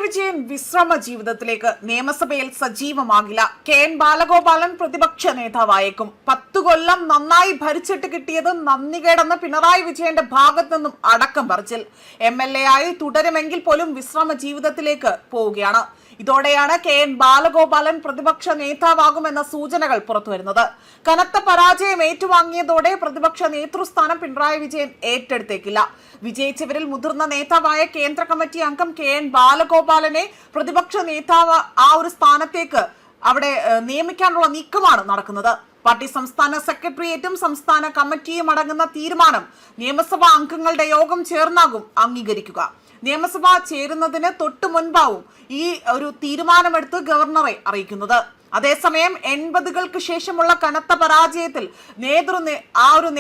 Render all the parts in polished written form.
വിജയൻ വിശ്രമ ജീവിതത്തിലേക്ക്. നിയമസഭയിൽ സജീവമാകില്ല. കെ.എൻ. ബാലഗോപാലൻ പ്രതിപക്ഷ നേതാവായേക്കും. 10 കൊല്ലം നന്നായി ഭരിച്ചിട്ട് കിട്ടിയത് നന്ദികേടെന്ന് പിണറായി വിജയന്റെ ഭാഗത്തു നിന്നും അടക്കം പറച്ചിൽ. MLA ആയി തുടരുമെങ്കിൽ പോലും വിശ്രമ ജീവിതത്തിലേക്ക് പോവുകയാണ്. ഇതോടെയാണ് കെ.എൻ. ബാലഗോപാലൻ പ്രതിപക്ഷ നേതാവാകുമെന്ന സൂചനകൾ പുറത്തുവരുന്നത്. കനത്ത പരാജയം ഏറ്റുവാങ്ങിയതോടെ പ്രതിപക്ഷ നേതൃസ്ഥാനം പിണറായി വിജയൻ ഏറ്റെടുത്തേക്കില്ല. വിജയിച്ചവരിൽ മുതിർന്ന നേതാവായ കേന്ദ്ര കമ്മിറ്റി അംഗം കെ.എൻ. ബാലഗോപാലനെ പ്രതിപക്ഷ നേതാവ് ആ ഒരു സ്ഥാനത്തേക്ക് അവിടെ നിയമിക്കാനുള്ള നീക്കമാണ് നടക്കുന്നത്. പാർട്ടി സംസ്ഥാന സെക്രട്ടേറിയറ്റും സംസ്ഥാന കമ്മിറ്റിയും അടങ്ങുന്ന തീരുമാനം നിയമസഭാ അംഗങ്ങളുടെ യോഗം ചേർന്നാകും അംഗീകരിക്കുക. നിയമസഭ ചേരുന്നതിന് തൊട്ടു മുൻപാവും ഈ ഒരു തീരുമാനമെടുത്ത് ഗവർണറെ അറിയിക്കുന്നത്. അതേസമയം 80കൾക്ക് ശേഷമുള്ള കനത്ത പരാജയത്തിൽ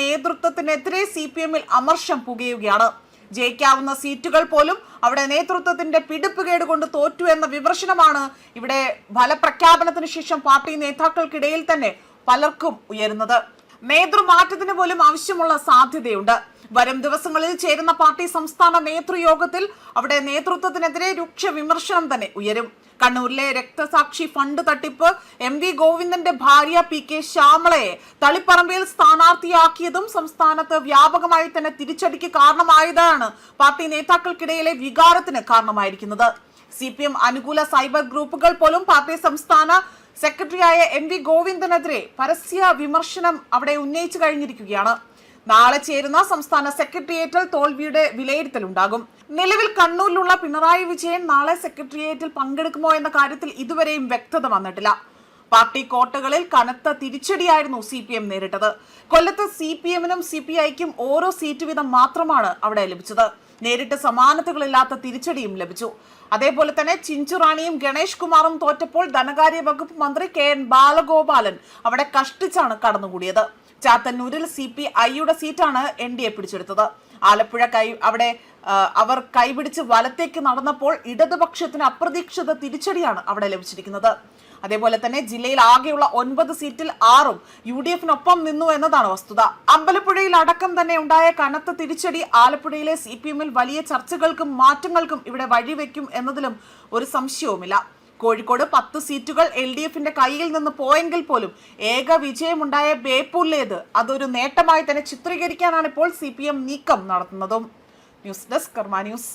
നേതൃത്വത്തിനെതിരെ CPM-ൽ അമർഷം പുകയുകയാണ്. ജയിക്കാവുന്ന സീറ്റുകൾ പോലും അവിടെ നേതൃത്വത്തിന്റെ പിടിപ്പുകേട് കൊണ്ട് തോറ്റു എന്ന വിമർശനമാണ് ഇവിടെ ഫലപ്രഖ്യാപനത്തിന് ശേഷം പാർട്ടി നേതാക്കൾക്കിടയിൽ തന്നെ പലർക്കും ഉയരുന്നത്. നേതൃമാറ്റത്തിന് പോലും ആവശ്യമുള്ള സാധ്യതയുണ്ട്. വരും ദിവസങ്ങളിൽ ചേരുന്ന പാർട്ടി സംസ്ഥാന നേതൃയോഗത്തിൽ അവിടെ നേതൃത്വത്തിനെതിരെ രൂക്ഷ വിമർശനം തന്നെ ഉയരും. കണ്ണൂരിലെ രക്തസാക്ഷി ഫണ്ട് തട്ടിപ്പ്, MV ഗോവിന്ദന്റെ ഭാര്യ PK ശ്യാമളയെ തളിപ്പറമ്പിൽ സ്ഥാനാർത്ഥിയാക്കിയതും സംസ്ഥാനത്ത് വ്യാപകമായി തന്നെ തിരിച്ചടിക്ക് കാരണമായതാണ് പാർട്ടി നേതാക്കൾക്കിടയിലെ വികാരത്തിന് കാരണമായിരിക്കുന്നത്. CPM അനുകൂല സൈബർ ഗ്രൂപ്പുകൾ പോലും പാർട്ടി സംസ്ഥാന സെക്രട്ടറിയായ MV ഗോവിന്ദനെതിരെ പരസ്യ വിമർശനം അവിടെ ഉന്നയിച്ചു കഴിഞ്ഞിരിക്കുകയാണ്. നാളെ ചേരുന്ന സംസ്ഥാന സെക്രട്ടേറിയറ്റിൽ തോൽവിയുടെ വിലയിരുത്തലുണ്ടാകും. നിലവിൽ കണ്ണൂരിലുള്ള പിണറായി വിജയൻ നാളെ സെക്രട്ടേറിയറ്റിൽ പങ്കെടുക്കുമോ എന്ന കാര്യത്തിൽ ഇതുവരെയും വ്യക്തത വന്നിട്ടില്ല. പാർട്ടി കോട്ടകളിൽ കനത്ത തിരിച്ചടിയായിരുന്നു CPM നേരിട്ടത്. കൊല്ലത്ത് CPM-നും CPI-ക്കും ഓരോ സീറ്റ് വീതം മാത്രമാണ് അവിടെ ലഭിച്ചത്. നേരിട്ട് സമാനതകളില്ലാത്ത തിരിച്ചടിയും ലഭിച്ചു. അതേപോലെ തന്നെ ചിഞ്ചുറാണിയും ഗണേഷ് കുമാറും തോറ്റപ്പോൾ ധനകാര്യ വകുപ്പ് മന്ത്രി കെ.എൻ. ബാലഗോപാലൻ അവിടെ കഷ്ടിച്ചാണ് കടന്നുകൂടിയത്. ചാത്തന്നൂരിൽ CPI-യുടെ സീറ്റാണ് NDA പിടിച്ചെടുത്തത്. ആലപ്പുഴ അവർ കൈപിടിച്ച് വലത്തേക്ക് നടന്നപ്പോൾ ഇടതുപക്ഷത്തിന് അപ്രതീക്ഷിത തിരിച്ചടിയാണ് അവിടെ ലഭിച്ചിരിക്കുന്നത്. അതേപോലെ തന്നെ ജില്ലയിൽ ആകെയുള്ള 9 സീറ്റിൽ 6ഉം UDF-നൊപ്പം നിന്നു എന്നതാണ് വസ്തുത. അമ്പലപ്പുഴയിൽ അടക്കം തന്നെ ഉണ്ടായ കനത്ത തിരിച്ചടി ആലപ്പുഴയിലെ CPM-ൽ വലിയ ചർച്ചകൾക്കും മാറ്റങ്ങൾക്കും ഇവിടെ വഴിവെക്കും എന്നതിലും ഒരു സംശയവുമില്ല. കോഴിക്കോട് 10 സീറ്റുകൾ LDF-ന്റെ കയ്യിൽ നിന്ന് പോയെങ്കിൽ പോലും ഏക വിജയമുണ്ടായ ബേപ്പൂരിലേത് അതൊരു നേട്ടമായി തന്നെ ചിത്രീകരിക്കാനാണ് ഇപ്പോൾ CPM നീക്കം നടത്തുന്നതും. ന്യൂസ് ഡെസ്ക് കർമ്മ ന്യൂസ്.